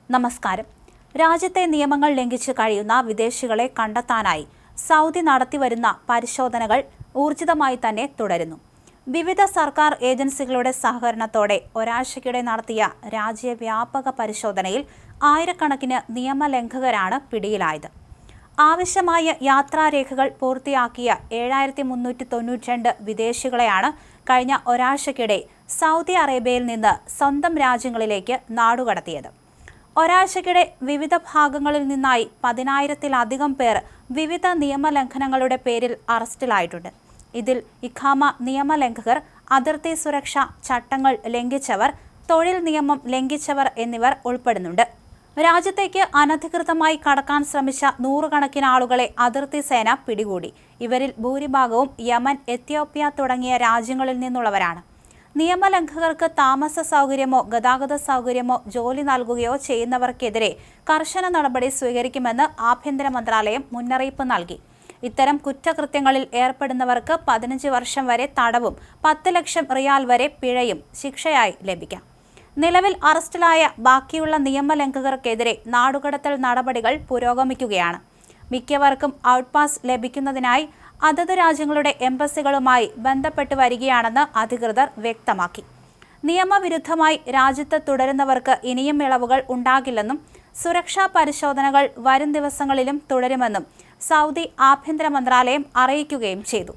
നമസ്കാരം. രാജ്യത്തെ നിയമങ്ങൾ ലംഘിച്ച് കഴിയുന്ന വിദേശികളെ കണ്ടെത്താനായി സൗദി നടത്തിവരുന്ന പരിശോധനകൾ ഊർജിതമായി തന്നെ തുടരുന്നു. വിവിധ സർക്കാർ ഏജൻസികളുടെ സഹകരണത്തോടെ ഒരാഴ്ചയ്ക്കിടെ നടത്തിയ രാജ്യവ്യാപക പരിശോധനയിൽ ആയിരക്കണക്കിന് നിയമലംഘകരാണ് പിടിയിലായത്. ആവശ്യമായ യാത്രാരേഖകൾ പൂർത്തിയാക്കിയ 7392 വിദേശികളെയാണ് കഴിഞ്ഞ ഒരാഴ്ചയ്ക്കിടെ സൗദി അറേബ്യയിൽ നിന്ന് സ്വന്തം രാജ്യങ്ങളിലേക്ക് നാടുകടത്തിയത്. ഒരാഴ്ചയ്ക്കിടെ വിവിധ ഭാഗങ്ങളിൽ നിന്നായി 10,000-ത്തിലധികം പേർ വിവിധ നിയമലംഘനങ്ങളുടെ പേരിൽ അറസ്റ്റിലായിട്ടുണ്ട്. ഇതിൽ ഇഖാമ നിയമലംഘകർ, അതിർത്തി സുരക്ഷാ ചട്ടങ്ങൾ ലംഘിച്ചവർ, തൊഴിൽ നിയമം ലംഘിച്ചവർ എന്നിവർ ഉൾപ്പെടുന്നുണ്ട്. രാജ്യത്തേക്ക് അനധികൃതമായി കടക്കാൻ ശ്രമിച്ച നൂറുകണക്കിന് ആളുകളെ അതിർത്തി സേന പിടികൂടി. ഇവരിൽ ഭൂരിഭാഗവും യമൻ, എത്യോപ്യ തുടങ്ങിയ രാജ്യങ്ങളിൽ നിന്നുള്ളവരാണ്. നിയമലംഘകർക്ക് താമസ സൗകര്യമോ ഗതാഗത സൗകര്യമോ ജോലി നൽകുകയോ ചെയ്യുന്നവർക്കെതിരെ കർശന നടപടി സ്വീകരിക്കുമെന്ന് ആഭ്യന്തര മന്ത്രാലയം മുന്നറിയിപ്പ് നൽകി. ഇത്തരം കുറ്റകൃത്യങ്ങളിൽ ഏർപ്പെടുന്നവർക്ക് 15 വർഷം വരെ തടവും 10 ലക്ഷം റിയാൽ വരെ പിഴയും ശിക്ഷയായി ലഭിക്കാം. നിലവിൽ അറസ്റ്റിലായ ബാക്കിയുള്ള നിയമലംഘകർക്കെതിരെ നാടുകടത്തൽ നടപടികൾ പുരോഗമിക്കുകയാണ്. മിക്കവർക്കും ഔട്ട് പാസ് ലഭിക്കുന്നതിനായി അതത് രാജ്യങ്ങളുടെ എംബസികളുമായി ബന്ധപ്പെട്ട് വരികയാണെന്ന് അധികൃതർ വ്യക്തമാക്കി. നിയമവിരുദ്ധമായി രാജ്യത്ത് തുടരുന്നവർക്ക് ഇനിയും ഇളവുകൾ ഉണ്ടാകില്ലെന്നും സുരക്ഷാ പരിശോധനകൾ വരും ദിവസങ്ങളിലും തുടരുമെന്നും സൗദി ആഭ്യന്തര മന്ത്രാലയം അറിയിക്കുകയും ചെയ്തു.